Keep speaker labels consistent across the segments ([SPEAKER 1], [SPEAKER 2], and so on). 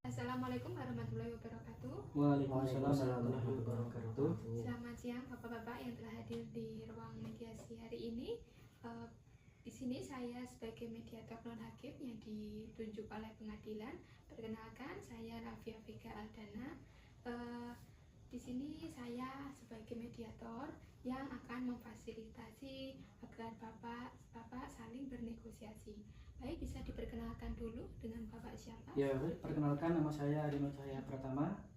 [SPEAKER 1] Assalamualaikum warahmatullahi wabarakatuh.
[SPEAKER 2] Waalaikumsalam warahmatullahi wabarakatuh.
[SPEAKER 1] Selamat siang Bapak-bapak yang telah hadir di ruang mediasi hari ini. Di sini saya sebagai mediator non hakim yang ditunjuk oleh pengadilan. Perkenalkan, saya Rafia Vega Aldana. Di sini saya sebagai mediator yang akan memfasilitasi agar Bapak saling bernegosiasi. Baik, bisa diperkenalkan dulu dengan Bapak siapa?
[SPEAKER 2] Ya, perkenalkan, nama saya Rino Cahaya Pratama.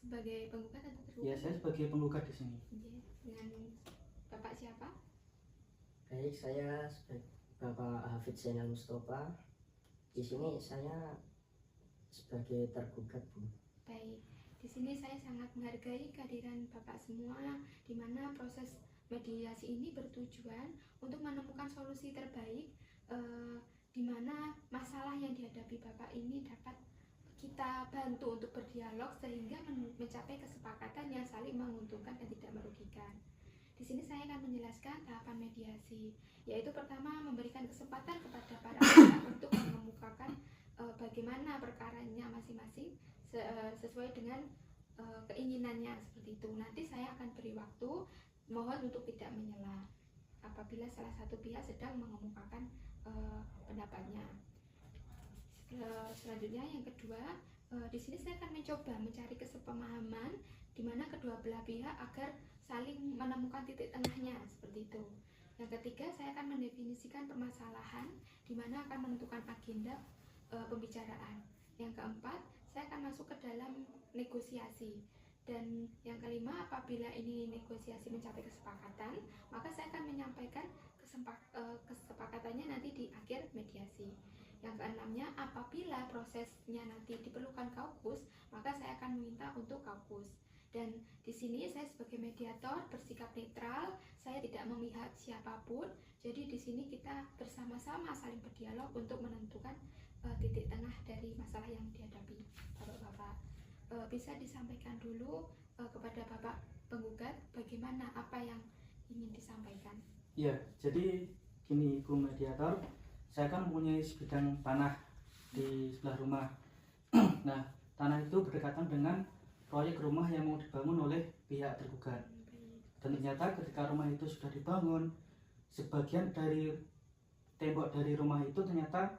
[SPEAKER 1] Sebagai penggugat atau tergugat?
[SPEAKER 2] Ya, saya sebagai penggugat di sini.
[SPEAKER 1] Dengan Bapak siapa?
[SPEAKER 3] Baik, saya sebagai Bapak Hafidz Zainal Mustafa. Di sini saya sebagai tergugat, Bu.
[SPEAKER 1] Baik, di sini saya sangat menghargai kehadiran Bapak semua, di mana proses mediasi ini bertujuan untuk menemukan solusi terbaik, di mana masalah yang dihadapi Bapak ini dapat kita bantu untuk berdialog sehingga mencapai kesepakatan yang saling menguntungkan dan tidak merugikan. Di sini saya akan menjelaskan tahapan mediasi, yaitu pertama memberikan kesempatan kepada para pihak untuk mengemukakan bagaimana perkaranya masing-masing sesuai dengan keinginannya seperti itu. Nanti saya akan beri waktu, mohon untuk tidak menyela apabila salah satu pihak sedang mengemukakan pendapatnya. Selanjutnya yang kedua, di sini saya akan mencoba mencari kesepemahaman di mana kedua belah pihak agar saling menemukan titik tengahnya seperti itu. Yang ketiga, saya akan mendefinisikan permasalahan di mana akan menentukan agenda pembicaraan. Yang keempat, saya akan masuk ke dalam negosiasi. Dan yang kelima, apabila ini negosiasi mencapai kesepakatan, maka saya akan menyampaikan kesepakatannya nanti di akhir mediasi. Yang keenamnya, apabila prosesnya nanti diperlukan kaukus, maka saya akan meminta untuk kaukus. Dan di sini saya sebagai mediator bersikap netral, saya tidak memihak siapapun. Jadi di sini kita bersama-sama saling berdialog untuk menentukan titik tengah dari masalah yang dihadapi Bapak-bapak. Bisa disampaikan dulu kepada Bapak penggugat bagaimana apa yang ingin disampaikan.
[SPEAKER 2] Ya, jadi gini Ibu mediator, saya kan mempunyai sebidang tanah di sebelah rumah. Nah, tanah itu berdekatan dengan proyek rumah yang mau dibangun oleh pihak tergugat. Dan ternyata ketika rumah itu sudah dibangun, sebagian dari tembok dari rumah itu ternyata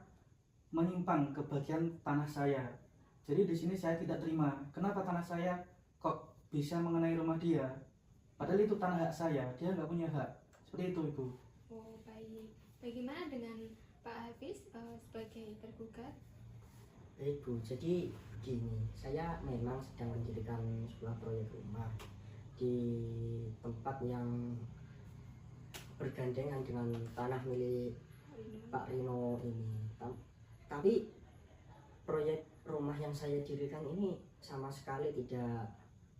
[SPEAKER 2] menyimpang ke bagian tanah saya. Jadi di sini saya tidak terima. Kenapa tanah saya kok bisa mengenai rumah dia? Padahal itu tanah hak saya, dia nggak punya hak. Seperti itu, Ibu.
[SPEAKER 1] Oh, baik. Bagaimana dengan Pak Hafiz sebagai tergugat?
[SPEAKER 3] Baik, Bu. Jadi begini, saya memang sedang mendirikan sebuah proyek rumah di tempat yang bergandengan dengan tanah milik Pak Rino ini. Tapi proyek rumah yang saya dirikan ini sama sekali tidak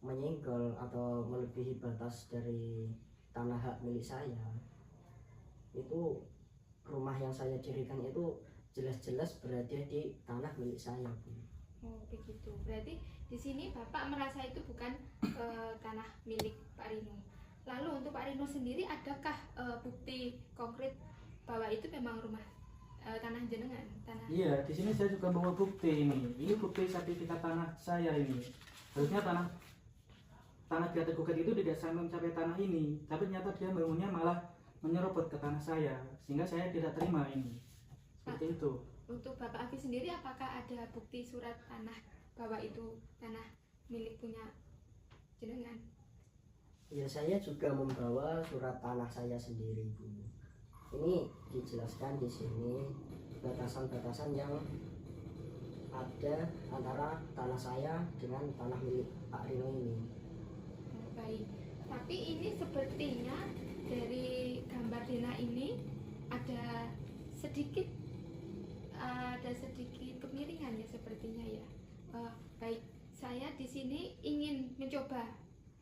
[SPEAKER 3] menyenggol atau melebihi batas dari tanah hak milik saya. Itu rumah yang saya dirikan itu jelas-jelas berada di tanah milik saya, Bu.
[SPEAKER 1] Oh, begitu. Berarti di sini Bapak merasa itu bukan tanah milik Pak Rino. Lalu untuk Pak Rino sendiri, adakah bukti konkret bahwa itu memang rumah tanah jenengan?
[SPEAKER 2] Iya, di sini saya juga bawa bukti ini. Ini bukti sertifikat tanah saya ini. Harusnya tanah pihak tergugat itu tidak sampai mencapai tanah ini, tapi ternyata dia bangunnya malah menyerobot ke tanah saya, sehingga saya tidak terima ini. Seperti itu.
[SPEAKER 1] Untuk Bapak Hafiz sendiri, apakah ada bukti surat tanah bahwa itu tanah milik punya jenengan?
[SPEAKER 3] Ya, saya juga membawa surat tanah saya sendiri, Bu. Ini dijelaskan di sini batasan-batasan yang ada antara tanah saya dengan tanah milik Pak Rino ini.
[SPEAKER 1] Baik, tapi ini sepertinya dari gambar Dina ini ada sedikit kemiringan ya sepertinya ya. Baik, saya di sini ingin mencoba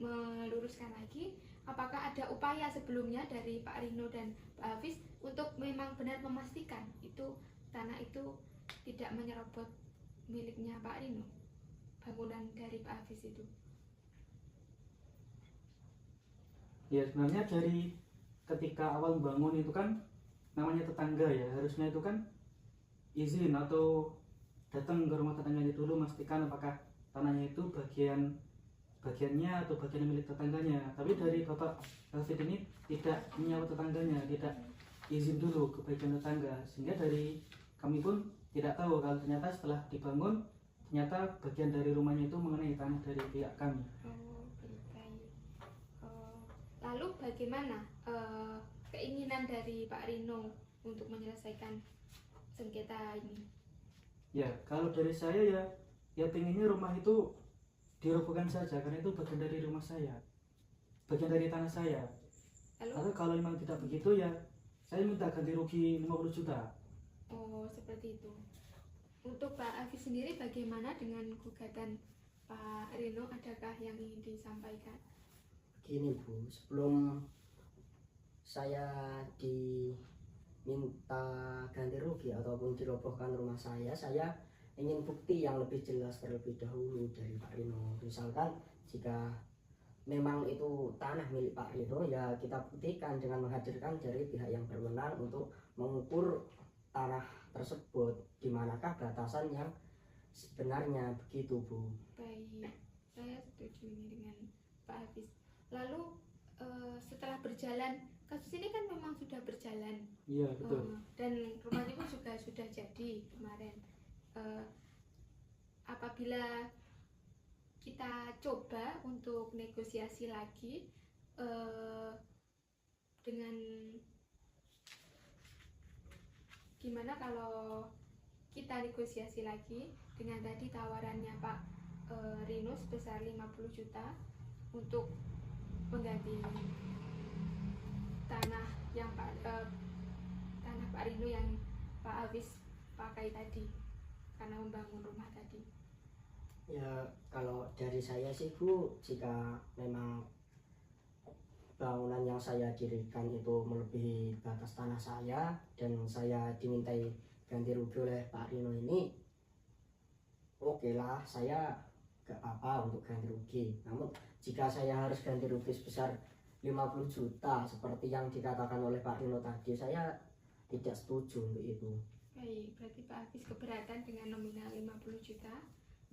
[SPEAKER 1] meluruskan lagi, apakah ada upaya sebelumnya dari Pak Rino dan Pak Hafiz untuk memang benar memastikan itu tanah itu tidak menyerobot miliknya Pak Rino, bangunan dari Pak Hafiz itu?
[SPEAKER 2] Ya, sebenarnya dari ketika awal membangun itu kan namanya tetangga ya, harusnya itu kan izin atau datang ke rumah tetangganya dulu, memastikan apakah tanahnya itu bagiannya atau bagian milik tetangganya. Tapi dari Bapak David ini tidak menyewa tetangganya, tidak izin dulu ke bagian tetangga, sehingga dari kami pun tidak tahu kalau ternyata setelah dibangun ternyata bagian dari rumahnya itu mengenai tanah dari pihak kami.
[SPEAKER 1] Oh, baik. Lalu bagaimana keinginan dari Pak Rino untuk menyelesaikan sengketa ini?
[SPEAKER 2] Ya, kalau dari saya ya pengennya rumah itu dirobohkan saja, karena itu bagian dari rumah saya, bagian dari tanah saya.
[SPEAKER 1] Lalu
[SPEAKER 2] Atau kalau memang tidak begitu ya saya minta ganti rugi 50 juta.
[SPEAKER 1] oh, seperti itu. Untuk Pak Hafiz sendiri bagaimana dengan gugatan Pak Rino, adakah yang ingin disampaikan?
[SPEAKER 3] Gini Bu, sebelum saya diminta ganti rugi ataupun dirobohkan rumah saya ingin bukti yang lebih jelas terlebih dahulu dari Pak Rino. Misalkan jika memang itu tanah milik Pak Rino, ya kita buktikan dengan menghadirkan dari pihak yang berwenang untuk mengukur tanah tersebut, di manakah batasan yang sebenarnya, begitu Bu.
[SPEAKER 1] Baik, saya setuju ini dengan Pak Hafiz. Lalu setelah berjalan, kasus ini kan memang sudah berjalan.
[SPEAKER 2] Iya betul.
[SPEAKER 1] Dan rumahnya pun juga sudah jadi kemarin. Apabila kita coba untuk negosiasi lagi dengan gimana kalau kita negosiasi lagi dengan tadi tawarannya Pak Rino sebesar 50 juta untuk mengganti tanah yang tanah Pak Rino yang Pak Hafiz pakai tadi karena membangun rumah tadi.
[SPEAKER 3] Ya kalau dari saya sih Bu, jika memang bangunan yang saya dirikan itu melebihi batas tanah saya dan saya dimintai ganti rugi oleh Pak Rino ini, oke lah, saya gak apa-apa untuk ganti rugi. Namun jika saya harus ganti rugi sebesar 50 juta seperti yang dikatakan oleh Pak Rino tadi, saya tidak setuju untuk itu.
[SPEAKER 1] Baik, berarti Pak Hafiz keberatan dengan nominal 50 juta.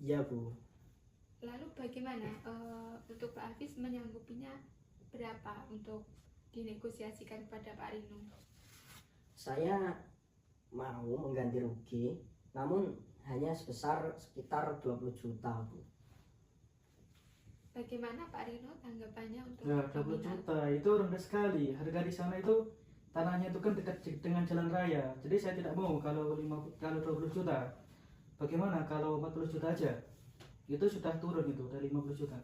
[SPEAKER 3] Iya Bu.
[SPEAKER 1] Lalu bagaimana untuk Pak Hafiz menyanggupinya berapa untuk dinegosiasikan kepada Pak Rino?
[SPEAKER 3] Saya mau mengganti rugi, namun hanya sebesar sekitar 20 juta Bu.
[SPEAKER 1] Bagaimana Pak Rino tanggapannya untuk
[SPEAKER 2] Ya 20 juta itu rendah sekali. Harga di sana itu tanahnya itu kan dekat dengan jalan raya. Jadi saya tidak mau kalau 20 juta. Bagaimana kalau 40 juta aja? Itu sudah turun itu dari 50 juta.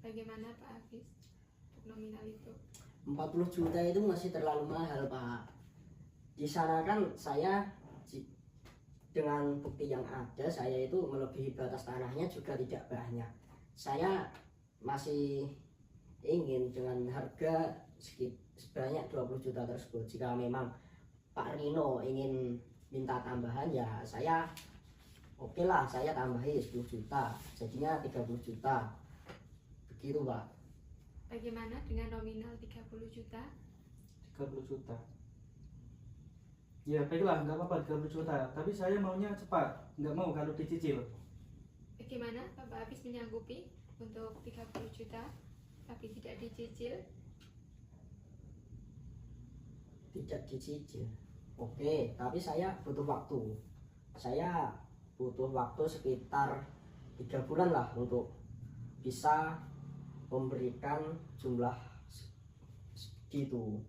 [SPEAKER 1] Bagaimana Pak Hafiz untuk nominal itu?
[SPEAKER 3] 40 juta itu masih terlalu mahal Pak. Di sana kan saya dengan bukti yang ada, saya itu melebihi batas tanahnya juga tidak banyak. Saya masih ingin dengan harga sebanyak 20 juta tersebut. Jika memang Pak Rino ingin minta tambahan, ya saya oke lah, saya tambahi 10 juta, jadinya 30 juta. Begitu Pak.
[SPEAKER 1] Bagaimana dengan nominal 30 juta?
[SPEAKER 2] 30 juta. Ya baiklah, nggak apa-apa 30 juta. Tapi saya maunya cepat, nggak mau kalau dicicil.
[SPEAKER 1] Bagaimana Pak Hafiz menyanggupi untuk 30 juta tapi tidak dicicil?
[SPEAKER 3] Tidak dicicil. Oke, tapi saya butuh waktu. Saya butuh waktu sekitar 3 bulan lah untuk bisa memberikan jumlah segitu.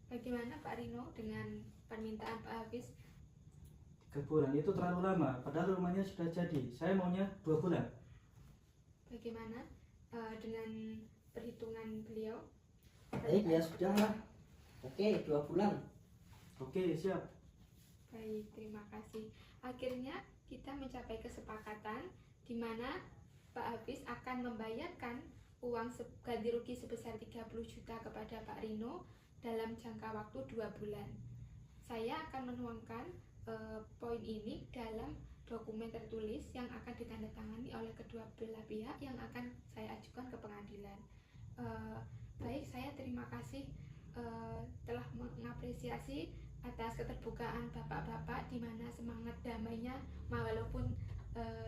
[SPEAKER 1] Bagaimana Pak Rino dengan permintaan Pak Hafiz?
[SPEAKER 2] 3 bulan itu terlalu lama, padahal rumahnya sudah jadi. Saya maunya 2 bulan.
[SPEAKER 1] Bagaimana dengan perhitungan beliau?
[SPEAKER 3] Ya sudah lah. Oke, 2 bulan.
[SPEAKER 2] Oke, siap.
[SPEAKER 1] Baik, terima kasih. Akhirnya kita mencapai kesepakatan di mana Pak Hafiz akan membayarkan uang ganti rugi sebesar 30 juta kepada Pak Rino dalam jangka waktu 2 bulan. Saya akan menuangkan poin ini dalam dokumen tertulis yang akan ditandatangani oleh kedua belah pihak yang akan saya ajukan ke pengadilan. Baik, saya terima kasih telah mengapresiasi atas keterbukaan bapak-bapak, di mana semangat damainya walaupun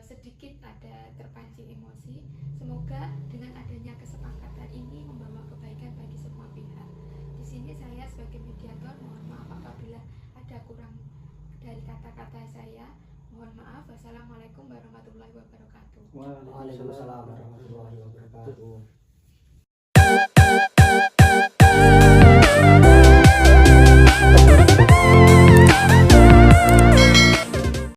[SPEAKER 1] sedikit ada terpancing emosi. Semoga dengan adanya kesepakatan ini membawa kebaikan bagi semua pihak. Di sini saya sebagai mediator mohon maaf apabila ada kurang dari kata-kata saya. Mohon maaf. Wassalamualaikum warahmatullahi wabarakatuh.
[SPEAKER 3] Waalaikumsalam warahmatullahi wabarakatuh.